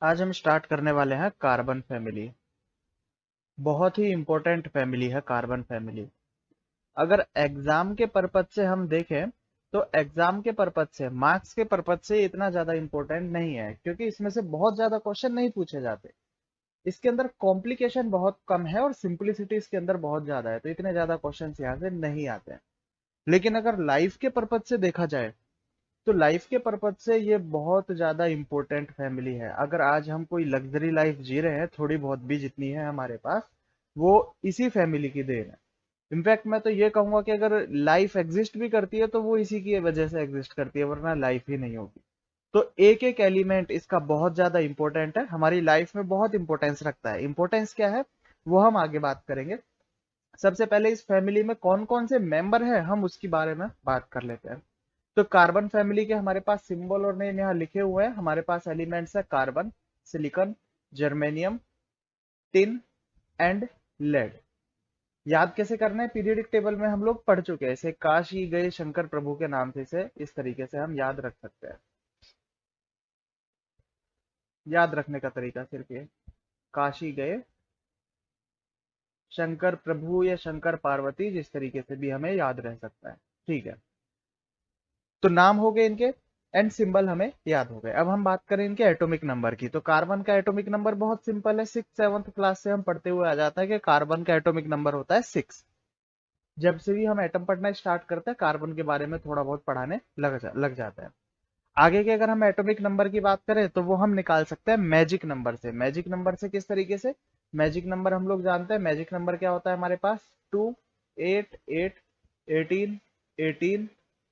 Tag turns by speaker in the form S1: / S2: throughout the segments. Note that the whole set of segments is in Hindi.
S1: आज हम स्टार्ट करने वाले हैं कार्बन फैमिली। बहुत ही इंपॉर्टेंट फैमिली है कार्बन फैमिली। अगर एग्जाम के पर्पज से हम देखें तो एग्जाम के पर्पज से, मार्क्स के पर्पज से इतना ज्यादा इंपॉर्टेंट नहीं है, क्योंकि इसमें से बहुत ज्यादा क्वेश्चन नहीं पूछे जाते। इसके अंदर कॉम्प्लिकेशन बहुत कम है और सिंपलिसिटी इसके अंदर बहुत ज्यादा है, तो इतने ज्यादा क्वेश्चन यहाँ से नहीं आते हैं। लेकिन अगर लाइफ के पर्पज से देखा जाए तो लाइफ के पर्पज से ये बहुत ज्यादा इंपॉर्टेंट फैमिली है। अगर आज हम कोई लग्जरी लाइफ जी रहे हैं, थोड़ी बहुत भी जितनी है हमारे पास, वो इसी फैमिली की देन है। इनफैक्ट मैं तो ये कहूंगा कि अगर लाइफ एग्जिस्ट भी करती है तो वो इसी की वजह से एग्जिस्ट करती है, वरना लाइफ ही नहीं होगी। तो एक एक एलिमेंट इसका बहुत ज्यादा इंपॉर्टेंट है, हमारी लाइफ में बहुत इंपॉर्टेंस रखता है। इंपॉर्टेंस क्या है वो हम आगे बात करेंगे। सबसे पहले इस फैमिली में कौन कौन से मेंबर हैं हम उसके बारे में बात कर लेते हैं। तो कार्बन फैमिली के हमारे पास सिंबल और नेम यहाँ लिखे हुए हैं। हमारे पास एलिमेंट्स है carbon, silicon, germanium, tin and lead. याद कैसे करना है, पीरियोडिक टेबल में हम लोग पढ़ चुके हैं इसे। काशी गए शंकर प्रभु के नाम से इसे इस तरीके से हम याद रख सकते हैं। याद रखने का तरीका सिर्फ ये, काशी गए शंकर प्रभु या शंकर पार्वती, जिस तरीके से भी हमें याद रह सकता है। ठीक है, तो नाम हो गए इनके एंड सिंबल हमें याद हो गए। अब हम बात करें इनके एटॉमिक नंबर की। तो कार्बन का एटॉमिक नंबर बहुत सिंपल है, 6th 7th क्लास से हम पढ़ते हुए आ जाता है कि कार्बन का एटॉमिक नंबर होता है 6। जब से भी हम एटम पढ़ना स्टार्ट करते हैं, कार्बन के बारे में थोड़ा बहुत पढ़ाने लग जाता है। आगे के अगर हम एटॉमिक नंबर की बात करें तो वो हम निकाल सकते हैं मैजिक नंबर से। मैजिक नंबर से किस तरीके से, मैजिक नंबर हम लोग जानते हैं। मैजिक नंबर क्या होता है हमारे पास, 2 8 8 18 18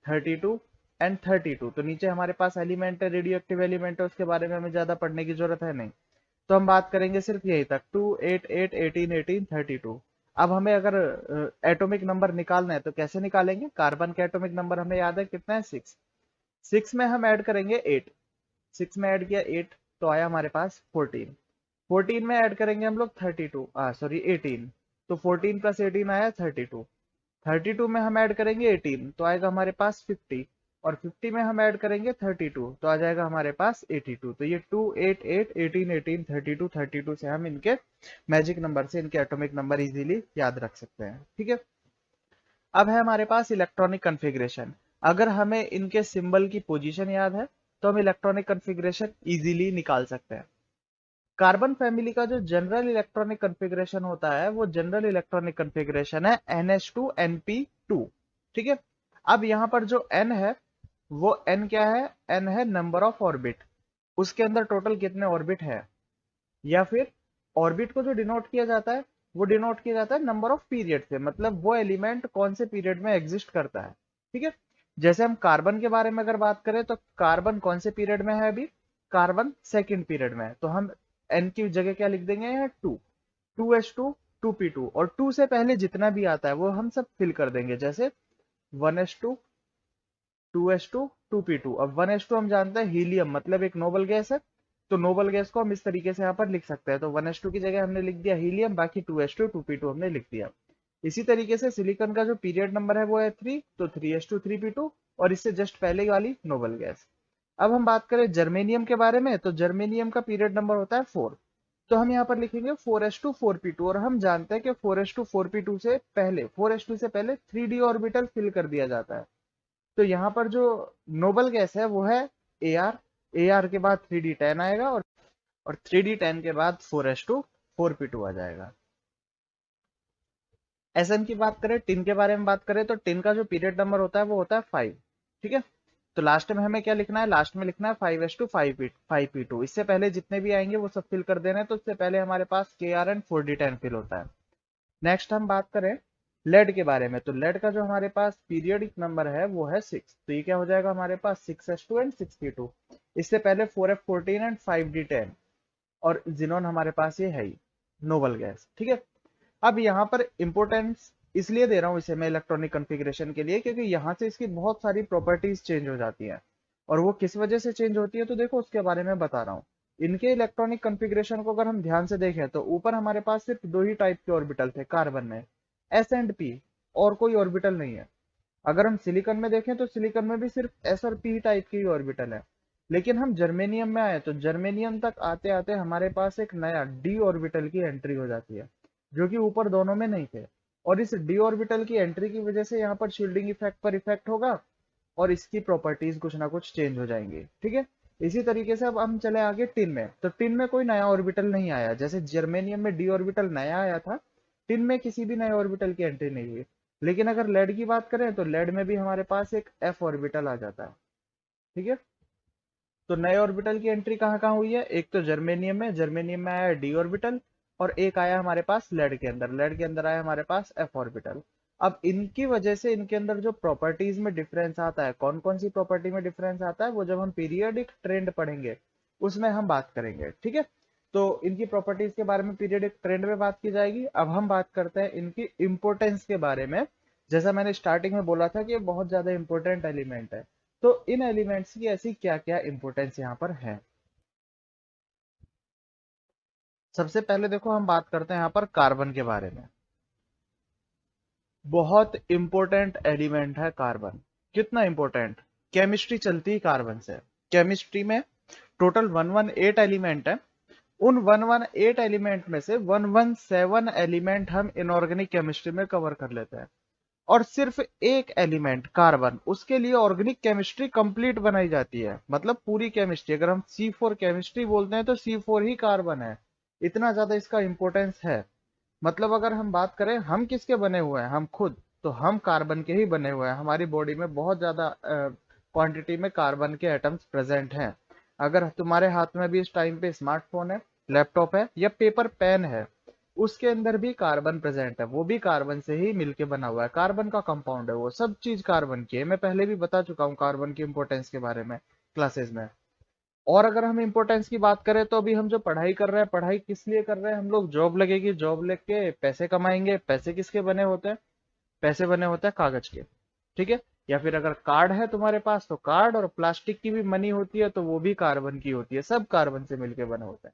S1: 32 एंड 32। तो नीचे हमारे पास एलिमेंट है, रेडियो एक्टिव एलिमेंट है, उसके बारे में हमें ज्यादा पढ़ने की जरूरत है नहीं। तो हम बात करेंगे सिर्फ यही तक, 2 8 8 18 18 32। अब हमें अगर एटॉमिक नंबर निकालना है तो कैसे निकालेंगे। कार्बन का एटॉमिक नंबर हमें याद है कितना है, 6। 6 में हम ऐड करेंगे 8। 6 में ऐड किया 8 तो आया हमारे पास 14। 14 में ऐड करेंगे हम लोग 32, सॉरी 18। तो 14 प्लस 18 आया 32। 32 में हम ऐड करेंगे 18 तो आएगा हमारे पास 50। और 50 में हम ऐड करेंगे 32 तो आ जाएगा हमारे पास 82। तो ये 2 8 8 18 18 32 32 से हम इनके मैजिक नंबर से इनके एटॉमिक नंबर इजीली याद रख सकते हैं। ठीक है, अब है हमारे पास इलेक्ट्रॉनिक कन्फिग्रेशन। अगर हमें इनके सिंबल की पोजीशन याद है तो हम इलेक्ट्रॉनिक कन्फिग्रेशन इजीली निकाल सकते हैं। कार्बन फैमिली का जो जनरल इलेक्ट्रॉनिक कन्फिग्रेशन होता है वो जनरल इलेक्ट्रॉनिक कन्फिग्रेशन है NH2 NP2। ठीक है, अब यहाँ पर जो N है वो N क्या है, N है नंबर ऑफ ऑर्बिट। उसके अंदर टोटल कितने ऑर्बिट है, या फिर ऑर्बिट को जो डिनोट किया जाता है वो डिनोट किया जाता है नंबर ऑफ पीरियड से, मतलब वो एलिमेंट कौन से पीरियड में एग्जिस्ट करता है। ठीक है, जैसे हम कार्बन के बारे में अगर बात करें तो कार्बन कौन से पीरियड में है, अभी कार्बन सेकंड पीरियड में है, तो हम एन की जगह क्या लिख देंगे यहाँ 2। 2H2 2P2, और 2 से पहले जितना भी आता है वो हम सब फिल कर देंगे, जैसे 1H2 2H2 2P2। अब 1H2 हम जानते हैं हीलियम, मतलब एक नोबल गैस है, तो नोबल गैस को हम इस तरीके से यहाँ पर लिख सकते हैं। तो 1H2 की जगह हमने लिख दिया हीलियम, बाकी 2H2 2P2 हमने लिख दिया। इसी तरीके से सिलिकॉन का जो पीरियड नंबर है वो है 3, तो 3H2 3P2, और इससे जस्ट पहले वाली नोबल गैस। अब हम बात करें जर्मेनियम के बारे में, तो जर्मेनियम का पीरियड नंबर होता है 4। तो हम यहाँ पर लिखेंगे 4H2 4P2, और हम जानते हैं कि 4H2 4P2 से पहले 4H2 से पहले 3D ऑर्बिटल फिल कर दिया जाता है। तो यहाँ पर जो नोबल गैस है वो है AR। AR के बाद 3D10 आएगा, और 3D10 के बाद 4H2 4P2 आ जाएगा। SN की बात करें, टिन के बारे में बात करें, तो टिन का जो पीरियड नंबर होता है वो होता है 5। ठीक है, तो लास्ट में हमें क्या लिखना है, लास्ट में लिखना है 5H2 5P2। इससे पहले जितने भी आएंगे वो सब फिल कर देना है, तो इससे पहले हमारे पास KR एंड 4D10 फिल होता है। नेक्स्ट हम बात करें लेड के बारे में, तो लेड का जो हमारे पास पीरियडिक नंबर है वो है 6। तो ये क्या हो जाएगा हमारे पास 6H2 एंड 6P2। इससे पहले 4F14 एंड 5D10, और जिनोन हमारे पास ये है ही नोबल गैस। ठीक है, अब यहाँ पर इंपोर्टेंस इसलिए दे रहा हूँ इसे मैं इलेक्ट्रॉनिक कॉन्फ़िगरेशन के लिए, क्योंकि यहाँ से इसकी बहुत सारी प्रॉपर्टीज चेंज हो जाती हैं। और वो किस वजह से चेंज होती है तो देखो उसके बारे में बता रहा हूँ। इनके इलेक्ट्रॉनिक कॉन्फ़िगरेशन को अगर हम ध्यान से देखें तो ऊपर हमारे पास सिर्फ दो ही टाइप के ऑर्बिटल थे कार्बन में, S एंड P, और कोई ऑर्बिटल नहीं है। अगर हम सिलिकॉन में देखें तो सिलिकॉन में भी सिर्फ S और P टाइप के ही ऑर्बिटल है। लेकिन हम जर्मेनियम में आए तो जर्मेनियम तक आते आते हमारे पास एक नया डी ऑर्बिटल की एंट्री हो जाती है, जो कि ऊपर दोनों में नहीं थे। और इस डी ऑर्बिटल की एंट्री की वजह से यहाँ पर शील्डिंग इफेक्ट पर इफेक्ट होगा और इसकी प्रॉपर्टीज कुछ ना कुछ चेंज हो जाएंगी। ठीक है, इसी तरीके से अब हम चले आगे टिन में। तो टिन में कोई नया ऑर्बिटल नहीं आया, जैसे जर्मेनियम में डी ऑर्बिटल नया आया था, टिन में किसी भी नए ऑर्बिटल की एंट्री नहीं हुई। लेकिन अगर लेड की बात करें तो लेड में भी हमारे पास एक एफ ऑर्बिटल आ जाता है। ठीक है, तो नए ऑर्बिटल की एंट्री कहाँ कहाँ हुई है? एक तो जर्मेनियम में आया डी ऑर्बिटल, और एक आया हमारे पास लेड के अंदर आया हमारे पास एफ ऑर्बिटल। अब इनकी वजह से इनके अंदर जो प्रॉपर्टीज में डिफरेंस आता है, कौन कौन सी प्रॉपर्टी में डिफरेंस आता है, वो जब हम पीरियडिक ट्रेंड पढ़ेंगे उसमें हम बात करेंगे। ठीक है, तो इनकी प्रॉपर्टीज के बारे में पीरियडिक ट्रेंड में बात की जाएगी। अब हम बात करते हैं इनकी इंपोर्टेंस के बारे में। जैसा मैंने स्टार्टिंग में बोला था कि ये बहुत ज्यादा इंपॉर्टेंट एलिमेंट है, तो इन एलिमेंट्स की ऐसी क्या क्या इंपॉर्टेंस यहाँ पर है। सबसे पहले देखो हम बात करते हैं यहाँ पर कार्बन के बारे में। बहुत इंपॉर्टेंट एलिमेंट है कार्बन। कितना इंपॉर्टेंट? केमिस्ट्री चलती है कार्बन से। केमिस्ट्री में टोटल 118 एलिमेंट है। उन 118 एलिमेंट में से 117 एलिमेंट हम इनऑर्गेनिक केमिस्ट्री में कवर कर लेते हैं, और सिर्फ एक एलिमेंट कार्बन, उसके लिए ऑर्गेनिक केमिस्ट्री कंप्लीट बनाई जाती है। मतलब पूरी केमिस्ट्री, अगर हम C4 केमिस्ट्री बोलते हैं तो C4 ही कार्बन है। इतना ज्यादा इसका इंपॉर्टेंस है। मतलब अगर हम बात करें हम किसके बने हुए हैं, हम खुद, तो हम कार्बन के ही बने हुए हैं। हमारी बॉडी में बहुत ज्यादा क्वांटिटी में कार्बन के एटम्स प्रेजेंट हैं। अगर तुम्हारे हाथ में भी इस टाइम पे स्मार्टफोन है, लैपटॉप है या पेपर पेन है, उसके अंदर भी कार्बन प्रेजेंट है। वो भी कार्बन से ही मिलके बना हुआ है, कार्बन का कंपाउंड है वो। सब चीज कार्बन की है। मैं पहले भी बता चुका हूँ कार्बन की इंपॉर्टेंस के बारे में क्लासेस में। और अगर हम इंपॉर्टेंस की बात करें तो अभी हम जो पढ़ाई कर रहे हैं, पढ़ाई किस लिए कर रहे हैं? हम लोग जॉब लगेगी, जॉब लेके पैसे कमाएंगे। पैसे किसके बने होते हैं? पैसे बने होते हैं कागज के। ठीक है, या फिर अगर कार्ड है तुम्हारे पास तो कार्ड, और प्लास्टिक की भी मनी होती है तो वो भी कार्बन की होती है। सब कार्बन से मिलके बने होते हैं।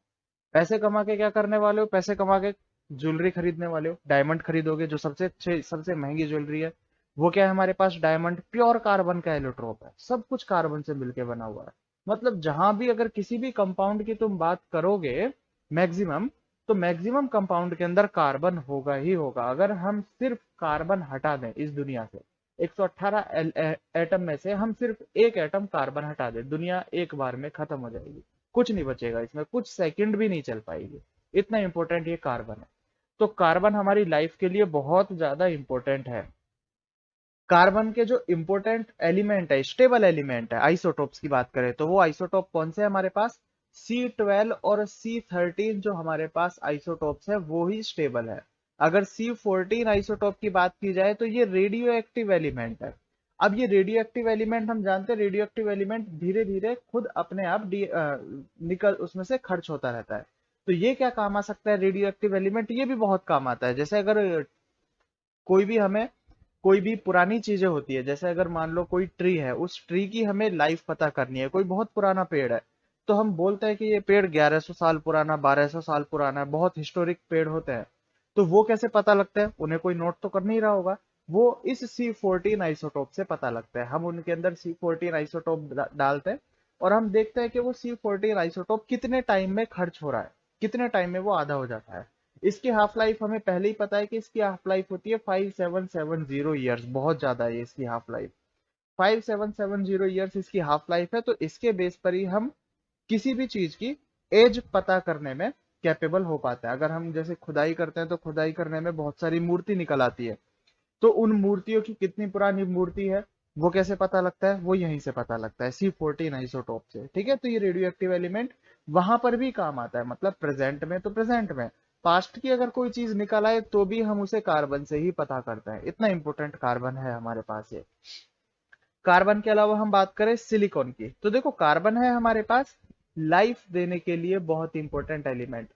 S1: पैसे कमा के क्या करने वाले हो? पैसे कमा के ज्वेलरी खरीदने वाले हो, डायमंड खरीदोगे, जो सबसे अच्छे सबसे महंगी ज्वेलरी है। वो क्या है हमारे पास? डायमंड प्योर कार्बन का एलोट्रोप है। सब कुछ कार्बन से मिलके बना हुआ है। मतलब जहां भी अगर किसी भी कंपाउंड की तुम बात करोगे मैक्सिमम, तो मैक्सिमम कंपाउंड के अंदर कार्बन होगा ही होगा। अगर हम सिर्फ कार्बन हटा दें इस दुनिया से, 118 एटम में से हम सिर्फ एक एटम कार्बन हटा दें, दुनिया एक बार में खत्म हो जाएगी। कुछ नहीं बचेगा इसमें, कुछ सेकंड भी नहीं चल पाएगी। इतना इंपॉर्टेंट ये कार्बन है। तो कार्बन हमारी लाइफ के लिए बहुत ज्यादा इंपॉर्टेंट है। कार्बन के जो इंपॉर्टेंट एलिमेंट है, स्टेबल एलिमेंट है, आइसोटोप्स की बात करें तो वो आइसोटोप कौन से है हमारे पास? C12 और C13 जो हमारे पास आइसोटोप्स है वो ही स्टेबल है। अगर C14 आइसोटोप की बात की जाए तो ये रेडियो एक्टिव एलिमेंट है। अब ये रेडियो एक्टिव एलिमेंट हम जानते हैं, रेडियो एक्टिव एलिमेंट धीरे धीरे खुद अपने आप निकल उसमें से खर्च होता रहता है। तो ये क्या काम आ सकता है रेडियो एक्टिव एलिमेंट? ये भी बहुत काम आता है। जैसे अगर कोई भी हमें कोई भी पुरानी चीजें होती है, जैसे अगर मान लो कोई ट्री है, उस ट्री की हमें लाइफ पता करनी है। कोई बहुत पुराना पेड़ है तो हम बोलते हैं कि ये पेड़ 1100 साल पुराना, 1200 साल पुराना है। बहुत हिस्टोरिक पेड़ होते हैं। तो वो कैसे पता लगता है? उन्हें कोई नोट तो कर नहीं रहा होगा, वो इस C14 आइसोटोप से पता लगता है। हम उनके अंदर C14 आइसोटोप डालते हैं और हम देखते हैं कि वो C14 आइसोटोप कितने टाइम में खर्च हो रहा है, कितने टाइम में वो आधा हो जाता है। इसकी हाफ लाइफ हमें पहले ही पता है कि इसकी हाफ लाइफ होती है 5770 ईयर्स। बहुत ज्यादा है इसकी हाफ लाइफ, 5770 ईयर्स इसकी हाफ लाइफ है। तो इसके बेस पर ही हम किसी भी चीज की एज पता करने में कैपेबल हो पाता है। अगर हम जैसे खुदाई करते हैं तो खुदाई करने में बहुत सारी मूर्ति निकल आती है, तो उन मूर्तियों की कितनी पुरानी मूर्ति है वो कैसे पता लगता है? वो यहीं से पता लगता है, C14 आइसोटोप से। ठीक है, तो ये रेडियो एक्टिव एलिमेंट वहां पर भी काम आता है। मतलब प्रेजेंट में तो प्रेजेंट में, पास्ट की अगर कोई चीज निकल आए तो भी हम उसे कार्बन से ही पता करते हैं। इतना इंपॉर्टेंट कार्बन है हमारे पास ये। कार्बन के अलावा हम बात करें सिलिकॉन की, तो देखो कार्बन है हमारे पास लाइफ देने के लिए बहुत इंपॉर्टेंट एलिमेंट।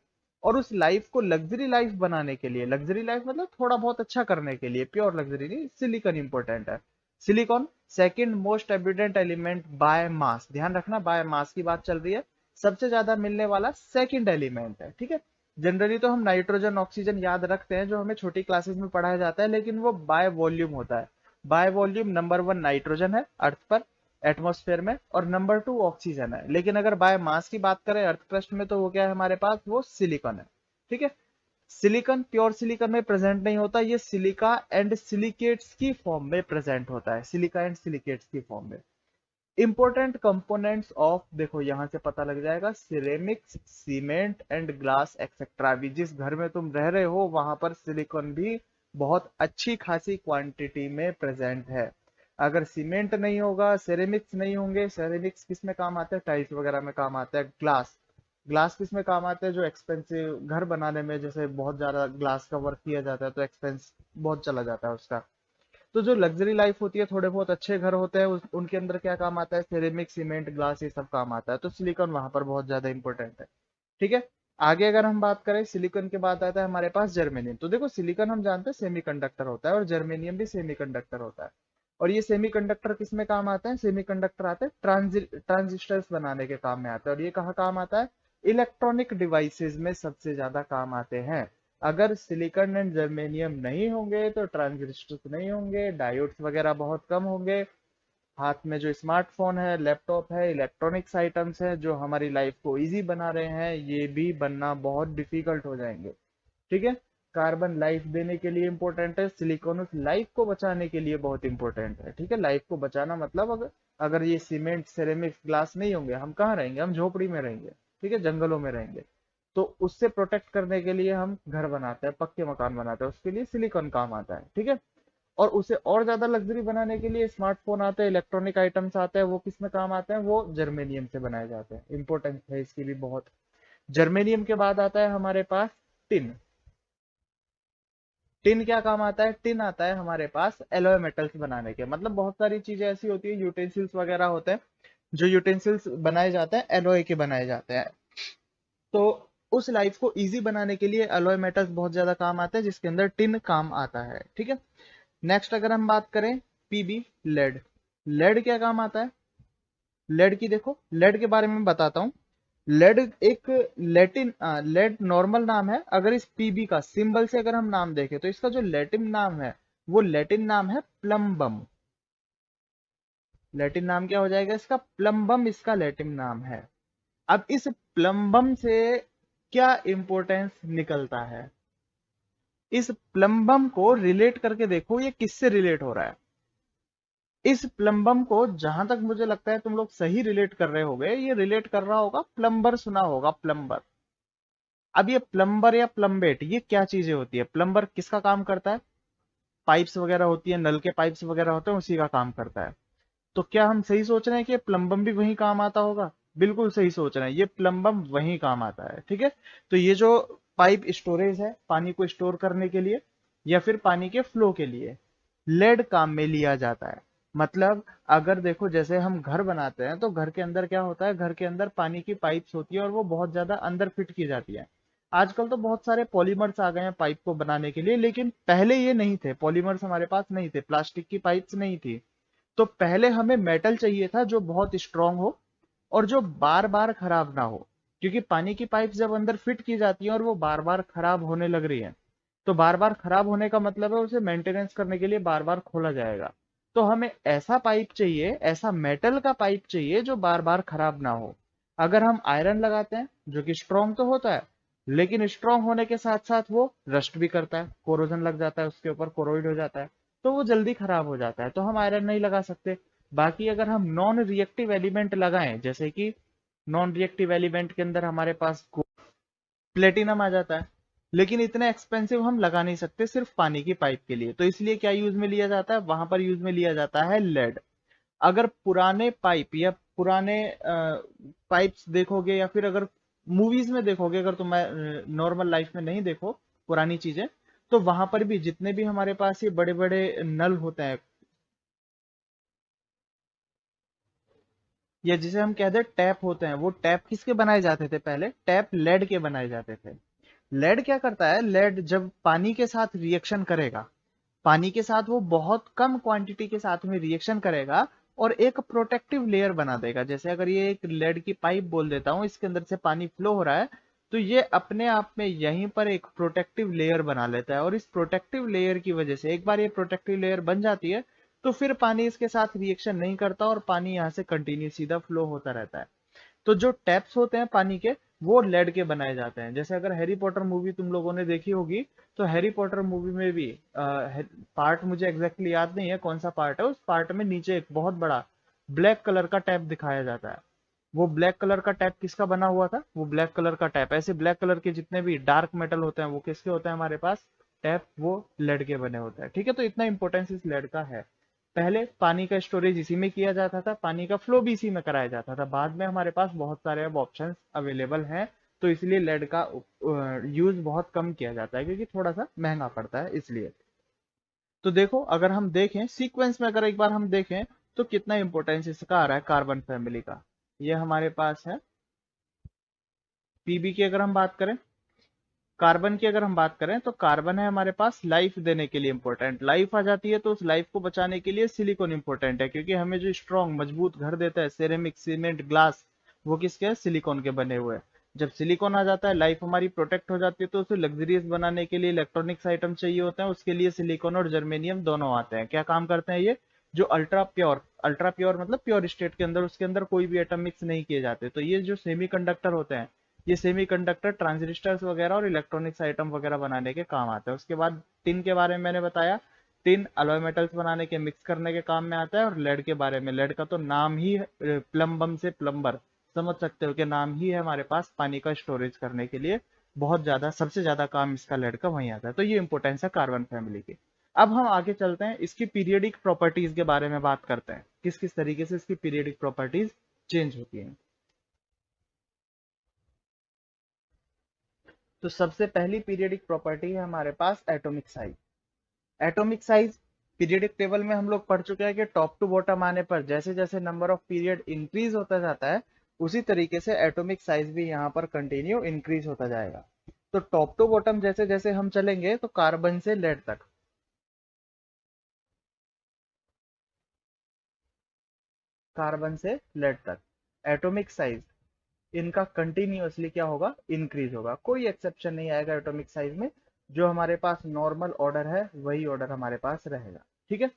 S1: और उस लाइफ को लग्जरी लाइफ बनाने के लिए, लग्जरी लाइफ मतलब थोड़ा बहुत अच्छा करने के लिए, प्योर लग्जरी नहीं, सिलिकॉन इंपॉर्टेंट है। Silicon second most abundant element by mass. ध्यान रखना, बाय मास की बात चल रही है। सबसे ज्यादा मिलने वाला सेकंड एलिमेंट है। ठीक है, जनरली तो हम नाइट्रोजन ऑक्सीजन याद रखते हैं जो हमें छोटी क्लासेस में पढ़ाया जाता है, लेकिन वो बाय वॉल्यूम होता है। बाय वॉल्यूम नंबर 1 नाइट्रोजन है अर्थ पर, एटमॉस्फेयर में, और नंबर 2 ऑक्सीजन है। लेकिन अगर बाय मास की बात करें अर्थ क्रस्ट में, तो वो क्या है हमारे पास, वो सिलिकॉन है। ठीक है, सिलिकॉन प्योर सिलिकॉन में प्रेजेंट नहीं होता, ये सिलिका एंड सिलिकेट्स की फॉर्म में प्रेजेंट होता है, सिलिका एंड सिलिकेट्स की फॉर्म में। इंपॉर्टेंट कंपोनेंट्स ऑफ, देखो यहां से पता लग जाएगा, ceramics, cement and glass etcetera. भी जिस घर में तुम रह रहे हो वहां पर सिलिकॉन भी बहुत अच्छी खासी क्वांटिटी में प्रेजेंट है। अगर सीमेंट नहीं होगा, सेरेमिक्स नहीं होंगे, सेरेमिक्स किस में काम आते हैं, टाइल्स वगैरह में काम आता है। ग्लास, ग्लास किस में काम आते हैं, जो एक्सपेंसिव घर बनाने में, जैसे बहुत ज्यादा ग्लास का वर्क किया जाता है तो एक्सपेंस बहुत चला जाता है उसका। तो जो लग्जरी लाइफ होती है, थोड़े बहुत अच्छे घर होते हैं, उनके अंदर क्या काम आता है, सिरेमिक, सीमेंट, ग्लास, ये सब काम आता है। तो सिलिकॉन वहां पर बहुत ज्यादा इंपॉर्टेंट है। ठीक है, आगे अगर हम बात करें, सिलिकॉन के बाद आता है हमारे पास जर्मेनियम। तो देखो सिलिकॉन हम जानते हैं सेमीकंडक्टर होता है, और जर्मेनियम भी सेमीकंडक्टर होता है। और ये सेमीकंडक्टर किस में काम आता है, सेमीकंडक्टर आते हैं ट्रांजिस्टर्स बनाने के काम में आता है। और ये कहाँ काम आता है, इलेक्ट्रॉनिक डिवाइसेस में सबसे ज्यादा काम आते हैं। अगर सिलिकॉन एंड जर्मेनियम नहीं होंगे तो ट्रांजिस्टर्स नहीं होंगे, डायोड्स वगैरह बहुत कम होंगे। हाथ में जो स्मार्टफोन है, लैपटॉप है, इलेक्ट्रॉनिक्स आइटम्स है जो हमारी लाइफ को इजी बना रहे हैं, ये भी बनना बहुत डिफिकल्ट हो जाएंगे। ठीक है, कार्बन लाइफ देने के लिए इंपॉर्टेंट है, सिलिकॉन उस लाइफ को बचाने के लिए बहुत इंपॉर्टेंट है। ठीक है, लाइफ को बचाना मतलब अगर ये सीमेंट, सेरेमिक्स, ग्लास नहीं होंगे, हम कहाँ रहेंगे, हम झोपड़ी में रहेंगे। ठीक है, जंगलों में रहेंगे। तो उससे प्रोटेक्ट करने के लिए हम घर बनाते हैं, पक्के मकान बनाते हैं, उसके लिए सिलिकॉन काम आता है। ठीक है, और उसे और ज्यादा लग्जरी बनाने के लिए स्मार्टफोन आते हैं, इलेक्ट्रॉनिक आइटम्स आते हैं, वो किस में काम आते हैं, वो जर्मेनियम से बनाए जाते हैं। इंपॉर्टेंस है इसकी भी बहुत। जर्मेनियम के बाद आता है हमारे पास टिन। टिन क्या काम आता है, टिन आता है हमारे पास एलॉय मेटल्स बनाने के। मतलब बहुत सारी चीजें ऐसी होती है, यूटेंसिल्स वगैरह होते हैं, जो यूटेंसिल्स बनाए जाते हैं एलॉय के बनाए जाते हैं। तो उस लाइफ को इजी बनाने के लिए एलॉय मेटल्स बहुत ज्यादा काम आते हैं, जिसके अंदर टिन काम आता है। ठीक है, नेक्स्ट अगर हम बात करें, पीबी, लेड। लेड क्या काम आता है, लेड की देखो, लेड के बारे में बताता हूँ। लेड एक लैटिन, लेड नॉर्मल नाम है। अगर इस पीबी का सिंबल से अगर हम नाम देखें तो इसका जो लैटिन नाम है, वो लैटिन नाम है प्लम्बम। लैटिन नाम क्या हो जाएगा इसका, प्लम्बम इसका लैटिन नाम है। अब इस प्लम्बम से क्या इंपॉर्टेंस निकलता है, इस प्लम्बम को रिलेट करके देखो, ये किससे रिलेट हो रहा है। इस प्लम्बम को जहां तक मुझे लगता है तुम लोग सही रिलेट कर रहे होगे, ये रिलेट कर रहा होगा, प्लम्बर सुना होगा, प्लम्बर। अब ये प्लम्बर या प्लम्बेट, ये क्या चीजें होती है, प्लम्बर किसका काम करता है, पाइप्स वगैरह होती है, नल के पाइप्स वगैरह होते हैं, उसी का काम करता है। तो क्या हम सही सोच रहे हैं कि प्लम्बम भी वही काम आता होगा, बिल्कुल सही सोच रहे हैं, ये प्लम्बम वही काम आता है। ठीक है, तो ये जो पाइप स्टोरेज है पानी को स्टोर करने के लिए, या फिर पानी के फ्लो के लिए, लेड काम में लिया जाता है। मतलब अगर देखो, जैसे हम घर बनाते हैं तो घर के अंदर क्या होता है, घर के अंदर पानी की पाइप्स होती है और वो बहुत ज्यादा अंदर फिट की जाती है। आजकल तो बहुत सारे पॉलीमर्स आ गए हैं पाइप को बनाने के लिए, लेकिन पहले ये नहीं थे, पॉलीमर्स हमारे पास नहीं थे, प्लास्टिक की पाइप्स नहीं थी। तो पहले हमें मेटल चाहिए था जो बहुत स्ट्रांग हो और जो बार बार खराब ना हो। क्योंकि पानी की पाइप जब अंदर फिट की जाती है और वो बार बार खराब होने लग रही है, तो बार बार खराब होने का मतलब है उसे मेंटेनेंस करने के लिए बार बार खोला जाएगा। तो हमें ऐसा पाइप चाहिए, ऐसा मेटल का पाइप चाहिए जो बार बार खराब ना हो। अगर हम आयरन लगाते हैं, जो कि स्ट्रांग तो होता है, लेकिन स्ट्रांग होने के साथ साथ वो रस्ट भी करता है, कोरोजन लग जाता है उसके ऊपर, कोरोइड हो जाता है, तो वो जल्दी खराब हो जाता है, तो हम आयरन नहीं लगा सकते। बाकी अगर हम नॉन रिएक्टिव एलिमेंट लगाएं, जैसे कि नॉन रिएक्टिव एलिमेंट के अंदर हमारे पास प्लेटिनम आ जाता है, लेकिन इतने एक्सपेंसिव हम लगा नहीं सकते सिर्फ पानी की पाइप के लिए, तो इसलिए क्या यूज में लिया जाता है, वहां पर यूज में लिया जाता है लेड। अगर पुराने पाइप या पुराने पाइप्स देखोगे, या फिर अगर मूवीज में देखोगे, अगर तुम नॉर्मल लाइफ में नहीं देखो पुरानी चीजें, तो वहां पर भी जितने भी हमारे पास ये बड़े बड़े नल होते हैं, या जिसे हम कहते हैं टैप होते हैं, वो टैप किसके बनाए जाते थे, पहले टैप लेड के बनाए जाते थे। लेड क्या करता है, लेड जब पानी के साथ रिएक्शन करेगा, पानी के साथ वो बहुत कम क्वांटिटी के साथ में रिएक्शन करेगा और एक प्रोटेक्टिव लेयर बना देगा। जैसे अगर ये एक लेड की पाइप बोल देता हूँ, इसके अंदर से पानी फ्लो हो रहा है, तो ये अपने आप में यहीं पर एक प्रोटेक्टिव लेयर बना लेता है। और इस प्रोटेक्टिव लेयर की वजह से, एक बार ये प्रोटेक्टिव लेयर बन जाती है, तो फिर पानी इसके साथ रिएक्शन नहीं करता और पानी यहाँ से कंटिन्यू सीधा फ्लो होता रहता है। तो जो टैप्स होते हैं पानी के, वो लेड के बनाए जाते हैं। जैसे अगर हैरी पॉटर मूवी तुम लोगों ने देखी होगी, तो हैरी पॉटर मूवी में भी पार्ट मुझे एग्जैक्टली याद नहीं है कौन सा पार्ट है, उस पार्ट में नीचे एक बहुत बड़ा ब्लैक कलर का टैप दिखाया जाता है। वो ब्लैक कलर का टैप किसका बना हुआ था? वो ब्लैक कलर का टैप, ऐसे ब्लैक कलर के जितने भी डार्क मेटल होते हैं वो किसके होते हैं हमारे पास? टैप, वो लेड के बने होते हैं। ठीक है, तो इतना इंपॉर्टेंस इस लेड का है। पहले पानी का स्टोरेज इसी में किया जाता था, पानी का फ्लो भी इसी में कराया जाता था। बाद में हमारे पास बहुत सारे अब ऑप्शंस अवेलेबल हैं, तो इसलिए लेड का यूज बहुत कम किया जाता है, क्योंकि थोड़ा सा महंगा पड़ता है इसलिए। तो देखो, अगर हम देखें सीक्वेंस में, अगर एक बार हम देखें तो कितना इंपॉर्टेंस इसका आ रहा है कार्बन फैमिली का। ये हमारे पास है पीबी की। अगर हम बात करें कार्बन की, अगर हम बात करें तो कार्बन है हमारे पास लाइफ देने के लिए इंपॉर्टेंट। लाइफ आ जाती है तो उस लाइफ को बचाने के लिए सिलिकॉन इंपॉर्टेंट है, क्योंकि हमें जो स्ट्रॉन्ग मजबूत घर देता है सेरेमिक सीमेंट ग्लास, वो किसके हैं? सिलिकॉन के बने हुए हैं। जब सिलिकॉन आ जाता है, लाइफ हमारी प्रोटेक्ट हो जाती है, तो उसे लग्जरियस बनाने के लिए इलेक्ट्रॉनिक्स आइटम चाहिए होते हैं, उसके लिए सिलिकॉन और जर्मेनियम दोनों आते हैं। क्या काम करते हैं ये? जो अल्ट्रा प्योर मतलब प्योर स्टेट के अंदर, उसके अंदर कोई भी एटम मिक्स नहीं किए जाते, तो ये जो सेमीकंडक्टर होते हैं, ये सेमीकंडक्टर ट्रांजिस्टर्स वगैरह और इलेक्ट्रॉनिक्स आइटम वगैरह बनाने के काम आते हैं। उसके बाद टिन के बारे में मैंने बताया, टिन अलॉय मेटल्स बनाने के, मिक्स करने के काम में आता है। और लेड के बारे में, लेड का तो नाम ही प्लम्बम से प्लम्बर, समझ सकते हो कि नाम ही है हमारे पास पानी का स्टोरेज करने के लिए। बहुत ज्यादा, सबसे ज्यादा काम इसका लेड का वहीं आता है। तो ये इंपॉर्टेंस है कार्बन फैमिली की। अब हम आगे चलते हैं, इसकी पीरियडिक प्रॉपर्टीज के बारे में बात करते हैं, किस किस तरीके से इसकी पीरियडिक प्रॉपर्टीज चेंज होती हैं। तो सबसे पहली पीरियडिक प्रॉपर्टी है हमारे पास atomic size. Atomic size periodic table में हम लोग पढ़ चुके हैं कि टॉप टू बॉटम आने पर जैसे जैसे नंबर ऑफ पीरियड इंक्रीज होता जाता है, उसी तरीके से एटॉमिक साइज भी यहाँ पर कंटिन्यू इंक्रीज होता जाएगा। तो टॉप टू बॉटम जैसे जैसे हम चलेंगे, तो कार्बन से लेड तक, कार्बन से लेड तक एटॉमिक साइज इनका कंटिन्यूअसली क्या होगा? इंक्रीज होगा। कोई एक्सेप्शन नहीं आएगा एटॉमिक साइज में। जो हमारे पास नॉर्मल ऑर्डर है वही ऑर्डर हमारे पास रहेगा। ठीक है,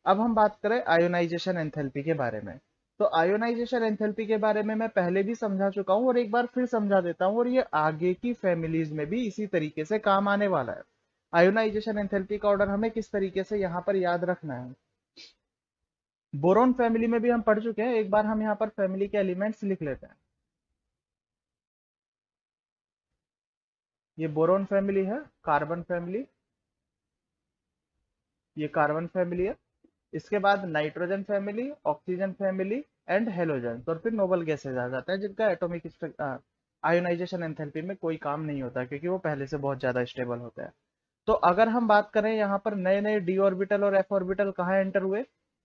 S1: अब हम बात करें आयोनाइजेशन एंथैल्पी के बारे में। तो आयोनाइजेशन एंथैल्पी के बारे में मैं पहले भी समझा चुका हूं और एक बार फिर समझा देता हूं, और ये आगे की फैमिलीज में भी इसी तरीके से काम आने वाला है। आयोनाइजेशन एंथैल्पी का ऑर्डर हमें किस तरीके से यहाँ पर याद रखना है? बोरोन फैमिली में भी हम पढ़ चुके हैं, एक बार हम यहाँ पर फैमिली के एलिमेंट्स लिख लेते हैं। ये बोरोन फैमिली है, कार्बन फैमिली, ये कार्बन फैमिली है। इसके बाद nitrogen family, oxygen family and halogen, और फिर नोबल गैसेज आ जाता है, जिनका एटॉमिक आयोनाइजेशन एंथैल्पी में कोई काम नहीं होता, क्योंकि वो पहले से बहुत ज्यादा स्टेबल होता है। तो अगर हम बात करें यहाँ पर नए नए डी ऑर्बिटल और एफ ऑर्बिटल कहाँ एंटर हुए,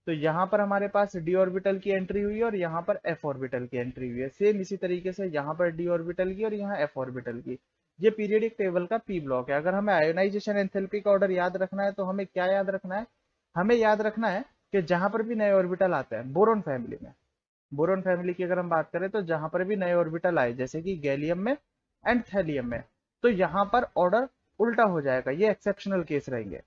S1: तो यहाँ पर हमारे पास डी ऑर्बिटल की एंट्री हुई और यहाँ पर एफ ऑर्बिटल की एंट्री हुई है। सेम इसी तरीके से यहाँ पर डी ऑर्बिटल की और यहाँ एफ ऑर्बिटल की। ये पीरियडिक टेबल का पी ब्लॉक है। अगर हमें आयोनाइजेशन एंथैल्पी का ऑर्डर याद रखना है, तो हमें क्या याद रखना है? हमें याद रखना है कि जहां पर भी नए ऑर्बिटल आते हैं बोरोन फैमिली में, बोरोन फैमिली की अगर हम बात करें, तो जहां पर भी नए ऑर्बिटल आए, जैसे कि गैलियम में एंड थैलियम में, तो यहाँ पर ऑर्डर उल्टा हो जाएगा। ये एक्सेप्शनल केस रहेंगे।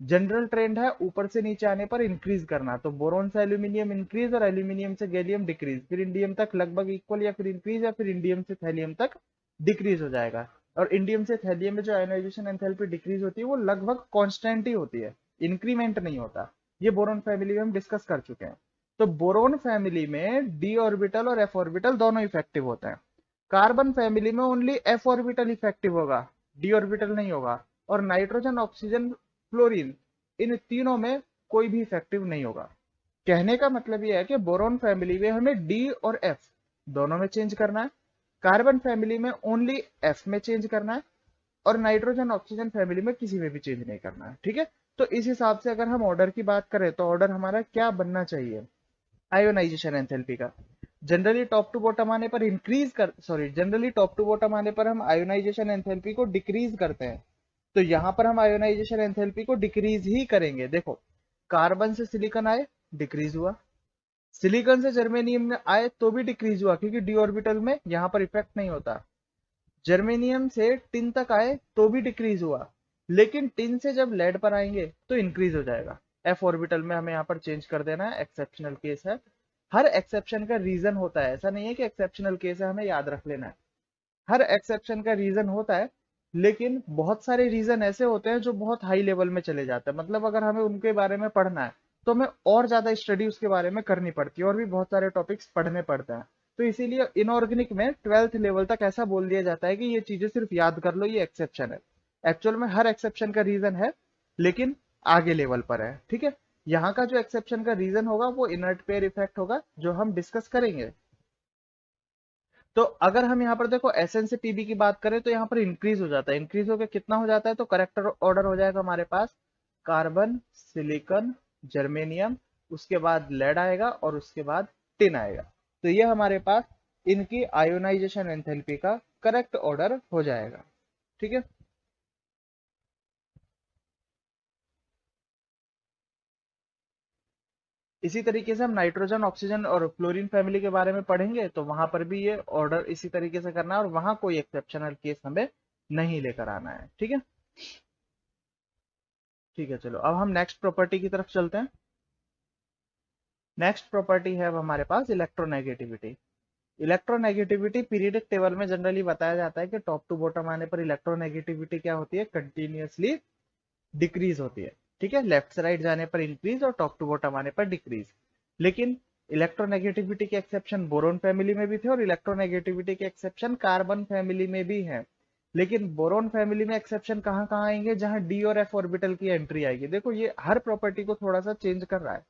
S1: जनरल ट्रेंड है ऊपर से नीचे आने पर इंक्रीज करना, तो बोरोन से एल्यूमिनियम इंक्रीज और एल्यूमिनियम से गैलियम डिक्रीज, फिर इंडियम तक लगभग इक्वल या फिर इंक्रीज, या फिर इंडियम से थैलियम तक डिक्रीज हो जाएगा। और इंडियम से थैलियम में जो आयोनाइजेशन एंथैल्पी डिक्रीज होती है वो लगभग कांस्टेंट ही होती है, इंक्रीमेंट नहीं होता। ये बोरोन फैमिली में हम डिस्कस कर चुके हैं। तो बोरोन फैमिली में डी ऑर्बिटल और एफ ऑर्बिटल दोनों इफेक्टिव होते हैं। कार्बन फैमिली में ओनली एफ ऑर्बिटल इफेक्टिव होगा, डी ऑर्बिटल नहीं होगा। और नाइट्रोजन, ऑक्सीजन, फ्लोरीन, इन तीनों में कोई भी इफेक्टिव नहीं होगा। कहने का मतलब यह है कि बोरोन फैमिली में हमें डी और एफ दोनों में चेंज करना है, कार्बन फैमिली में ओनली एफ में चेंज करना है, और नाइट्रोजन ऑक्सीजन फैमिली में किसी में भी चेंज नहीं करना है। ठीक है, तो इस हिसाब से अगर हम ऑर्डर की बात करें, तो ऑर्डर हमारा क्या बनना चाहिए आयोनाइजेशन एंथैल्पी का? जनरली टॉप टू बॉटम आने पर जनरली टॉप टू बॉटम आने पर हम आयोनाइजेशन एंथैल्पी को डिक्रीज करते हैं। तो यहां पर हम आयोनाइजेशन एंथैल्पी को डिक्रीज ही करेंगे। देखो, कार्बन से सिलिकॉन आए, डिक्रीज हुआ। सिलिकॉन से जर्मेनियम में आए तो भी डिक्रीज हुआ, क्योंकि डी ऑर्बिटल में यहां पर इफेक्ट नहीं होता। जर्मेनियम से टिन तक आए तो भी डिक्रीज हुआ, लेकिन टिन से जब लेड पर आएंगे तो इंक्रीज हो जाएगा। एफ ऑर्बिटल में हमें यहाँ पर चेंज कर देना है, एक्सेप्शनल केस है। हर एक्सेप्शन का रीजन होता है, ऐसा नहीं है कि एक्सेप्शनल केस है हमें याद रख लेना है, हर एक्सेप्शन का रीजन होता है। लेकिन बहुत सारे रीजन ऐसे होते हैं जो बहुत हाई लेवल में चले जाते हैं, मतलब अगर हमें उनके बारे में पढ़ना है तो हमें और ज्यादा स्टडी उसके बारे में करनी पड़ती है, और भी बहुत सारे टॉपिक्स पढ़ने पड़ते हैं। तो इसीलिए इनऑर्गेनिक में 12th लेवल तक ऐसा बोल दिया जाता है कि ये चीजें सिर्फ याद कर लो, ये एक्सेप्शन है। एक्चुअल में हर एक्सेप्शन का रीजन है, लेकिन आगे लेवल पर है, ठीक है। यहाँ का जो एक्सेप्शन का रीजन होगा वो इनर्ट पेयर इफेक्ट होगा, जो हम डिस्कस करेंगे। तो अगर हम यहाँ पर देखो एसएन से पीबी की बात करें तो यहाँ पर इंक्रीज हो जाता है, इंक्रीज होकर कितना हो जाता है, तो करेक्ट ऑर्डर हो जाएगा हमारे पास कार्बन, सिलिकॉन, जर्मेनियम, उसके बाद लेड आएगा और उसके बाद टिन आएगा। तो ये हमारे पास इनकी आयोनाइजेशन एंथैल्पी का करेक्ट ऑर्डर हो जाएगा, ठीक है। इसी तरीके से हम नाइट्रोजन, ऑक्सीजन और क्लोरीन फैमिली के बारे में पढ़ेंगे, तो वहां पर भी ये ऑर्डर इसी तरीके से करना है, और वहां कोई एक्सेप्शनल केस हमें नहीं लेकर आना है, ठीक है। ठीक है, चलो अब हम नेक्स्ट प्रॉपर्टी की तरफ चलते हैं। नेक्स्ट प्रॉपर्टी है अब हमारे पास इलेक्ट्रोनेगेटिविटी। इलेक्ट्रोनेगेटिविटी पीरियडिक टेबल में जनरली बताया जाता है कि टॉप टू बॉटम आने पर इलेक्ट्रोनेगेटिविटी क्या होती है, कंटिन्यूअसली डिक्रीज होती है, ठीक है। लेफ्ट से राइट जाने पर इंक्रीज और टॉप टू बॉटम आने पर डिक्रीज। लेकिन इलेक्ट्रोनेगेटिविटी के एक्सेप्शन बोरोन फैमिली में भी थे, और इलेक्ट्रोनेगेटिविटी के एक्सेप्शन कार्बन फैमिली में भी है। लेकिन बोरोन फैमिली में एक्सेप्शन कहाँ कहाँ आएंगे, जहां डी और एफ ऑर्बिटल की एंट्री आएगी। देखो ये हर प्रॉपर्टी को थोड़ा सा चेंज कर रहा है,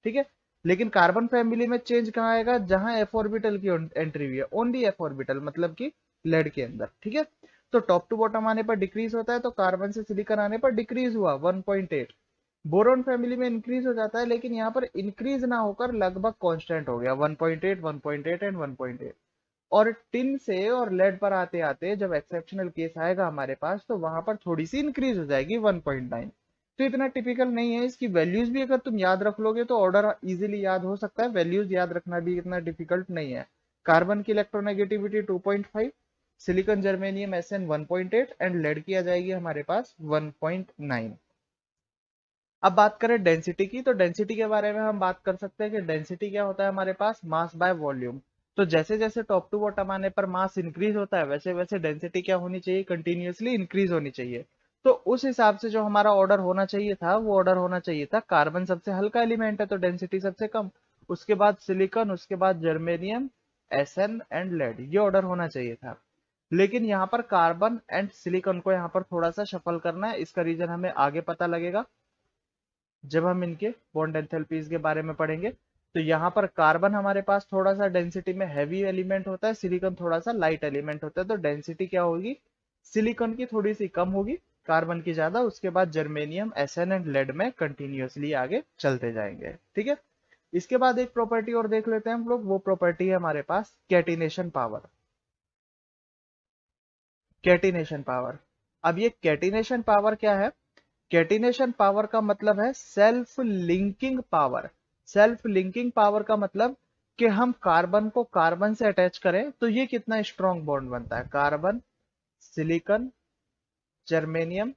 S1: ठीक है। लेकिन कार्बन फैमिली में चेंज कहाँ आएगा, जहां एफ ऑर्बिटल की एंट्री हुई है, ओनली एफ ऑर्बिटल, मतलब कि लेड के अंदर, ठीक है। तो टॉप टू बॉटम आने पर डिक्रीज होता है, तो कार्बन से सिलिकॉन आने पर डिक्रीज हुआ 1.8। बोरोन फैमिली में इंक्रीज हो जाता है, लेकिन यहाँ पर इंक्रीज ना होकर लगभग कांस्टेंट हो गया 1.8, 1.8 एंड 1.8। और टिन से और लेड पर आते आते जब एक्सेप्शनल केस आएगा हमारे पास, तो वहां पर थोड़ी सी इंक्रीज हो जाएगी 1.9। तो इतना टिपिकल नहीं है, इसकी वैल्यूज भी अगर तुम याद रख लोगे तो ऑर्डर इजीली याद हो सकता है, वैल्यूज याद रखना भी इतना डिफिकल्ट नहीं है। कार्बन की electronegativity 2.5, silicon, germanium, SN 1.8 and lead की आ जाएगी हमारे पास 1.9। अब बात करें डेंसिटी की, तो डेंसिटी के बारे में हम बात कर सकते हैं कि डेंसिटी क्या होता है हमारे पास, मास बाय वॉल्यूम। तो जैसे जैसे टॉप टू बॉटम आने पर मास इंक्रीज होता है, वैसे वैसे डेंसिटी क्या होनी चाहिए, कंटिन्यूअसली इंक्रीज होनी चाहिए। तो उस हिसाब से जो हमारा ऑर्डर होना चाहिए था, वो ऑर्डर होना चाहिए था, कार्बन सबसे हल्का एलिमेंट है तो डेंसिटी सबसे कम, उसके बाद सिलिकॉन, उसके बाद जर्मेनियम, एसएन एंड लेड, ये ऑर्डर होना चाहिए था। लेकिन यहाँ पर कार्बन एंड सिलिकॉन को यहाँ पर थोड़ा सा शफल करना है, इसका रीजन हमें आगे पता लगेगा जब हम इनके बॉन्ड एंथैल्पीज के बारे में पढ़ेंगे। तो यहाँ पर कार्बन हमारे पास थोड़ा सा डेंसिटी में हैवी एलिमेंट होता है, सिलिकॉन थोड़ा सा लाइट एलिमेंट होता है, तो डेंसिटी क्या होगी, सिलिकॉन की थोड़ी सी कम होगी, कार्बन की ज्यादा। उसके बाद जर्मेनियम, एसएन एंड लेड में कंटिन्यूअसली आगे चलते जाएंगे, ठीक है। इसके बाद एक प्रॉपर्टी और देख लेते हैं हम लोग, वो प्रॉपर्टी है हमारे पास कैटिनेशन पावर। कैटिनेशन पावर, अब ये कैटिनेशन पावर क्या है, कैटिनेशन पावर का मतलब है self linking power. Self linking power का मतलब कि हम कार्बन को कार्बन से अटैच करें तो ये कितना स्ट्रॉन्ग बॉन्ड बनता है, carbon, silicon, germanium,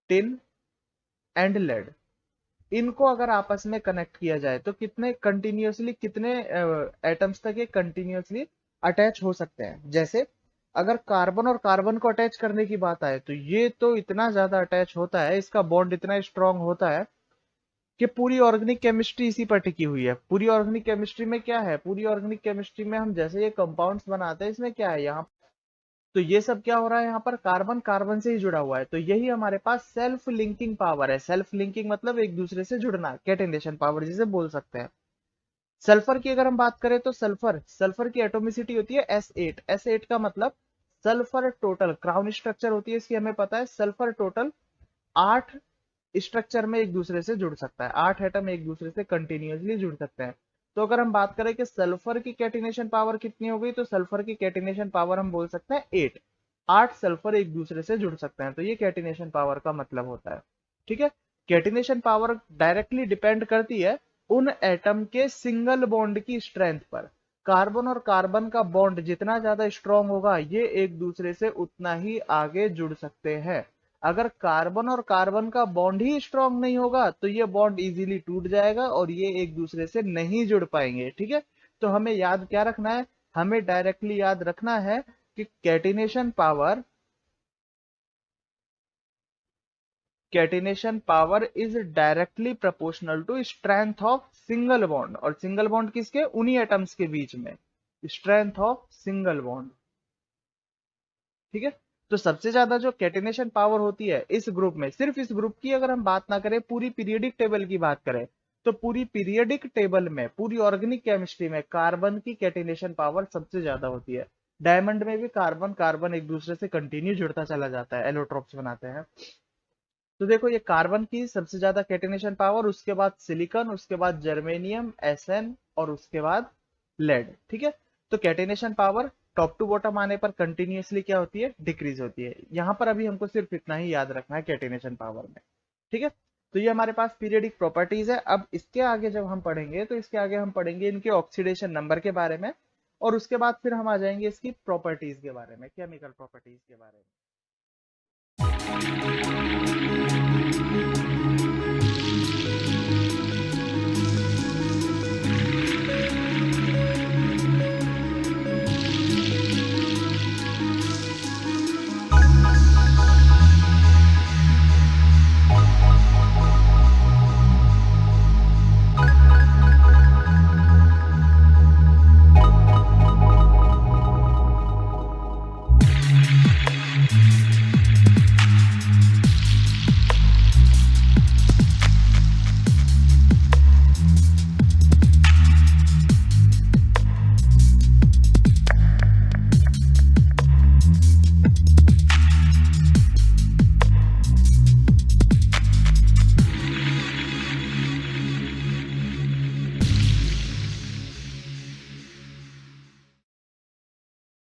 S1: tin and lead, इनको अगर आपस में कनेक्ट किया जाए तो कितने कंटिन्यूअसली, कितने एटम्स तक ये कंटिन्यूअसली अटैच हो सकते हैं। जैसे अगर कार्बन और कार्बन को अटैच करने की बात आए तो ये तो इतना ज्यादा अटैच होता है, इसका बॉन्ड इतना स्ट्रांग होता है कि पूरी ऑर्गेनिक केमिस्ट्री इसी पर टिकी हुई है। पूरी ऑर्गेनिक केमिस्ट्री में क्या है, पूरी ऑर्गेनिक केमिस्ट्री में हम जैसे ये कंपाउंड्स बनाते हैं, इसमें क्या है यहाँ, तो ये सब क्या हो रहा है, यहाँ पर कार्बन कार्बन से ही जुड़ा हुआ है। तो यही हमारे पास सेल्फ लिंकिंग पावर है। सेल्फ लिंकिंग मतलब एक दूसरे से जुड़ना, कैटेनेशन पावर जिसे बोल सकते हैं। सल्फर की अगर हम बात करें तो सल्फर, सल्फर की एटोमिसिटी होती है S8। S8 का मतलब सल्फर टोटल, क्राउन स्ट्रक्चर होती है इसकी, हमें पता है। सल्फर टोटल 8 स्ट्रक्चर में एक दूसरे से जुड़ सकता है, 8 एटम एक दूसरे से कंटिन्यूअसली जुड़ सकते हैं। तो अगर हम बात करें कि सल्फर की कैटिनेशन पावर कितनी हो गई, तो सल्फर की कैटिनेशन पावर हम बोल सकते हैं 8। 8 सल्फर एक दूसरे से जुड़ सकते हैं, तो ये कैटिनेशन पावर का मतलब होता है, ठीक है। कैटिनेशन पावर डायरेक्टली डिपेंड करती है उन एटम के सिंगल बॉन्ड की स्ट्रेंथ पर। कार्बन और कार्बन का बॉन्ड जितना ज्यादा स्ट्रांग होगा, ये एक दूसरे से उतना ही आगे जुड़ सकते हैं। अगर कार्बन और कार्बन का बॉन्ड ही स्ट्रांग नहीं होगा तो ये बॉन्ड इजीली टूट जाएगा और ये एक दूसरे से नहीं जुड़ पाएंगे। ठीक है, तो हमें याद क्या रखना है, हमें डायरेक्टली याद रखना है कि catenation power is directly proportional to strength of single bond, और सिंगल बॉन्ड किसके, उन्हीं एटम्स के बीच में, स्ट्रेंथ ऑफ सिंगल बॉन्ड। ठीक है, तो सबसे ज्यादा जो कैटिनेशन पावर होती है इस ग्रुप में, सिर्फ इस ग्रुप की अगर हम बात ना करें, पूरी पीरियडिक टेबल की बात करें, तो पूरी पीरियडिक टेबल में, पूरी ऑर्गेनिक केमिस्ट्री में कार्बन की कैटिनेशन पावर सबसे ज्यादा होती है। डायमंड में भी कार्बन कार्बन एक दूसरे से कंटिन्यू जुड़ता चला जाता है, एलोट्रोप्स बनाते हैं। तो देखो ये कार्बन की सबसे ज्यादा कैटिनेशन पावर, उसके बाद सिलिकॉन, उसके बाद जर्मेनियम, एसएन, और उसके बाद लेड। ठीक है, तो catenation power top to bottom आने पर कंटिन्यूअसली क्या होती है, डिक्रीज होती है। यहां पर अभी हमको सिर्फ इतना ही याद रखना है कैटिनेशन पावर में। ठीक है, तो ये हमारे पास पीरियडिक प्रॉपर्टीज है। अब इसके आगे जब हम पढ़ेंगे तो इसके आगे हम पढ़ेंगे इनके ऑक्सीडेशन नंबर के बारे में, और उसके बाद फिर हम आ जाएंगे इसकी प्रॉपर्टीज के बारे में, केमिकल प्रॉपर्टीज के बारे में।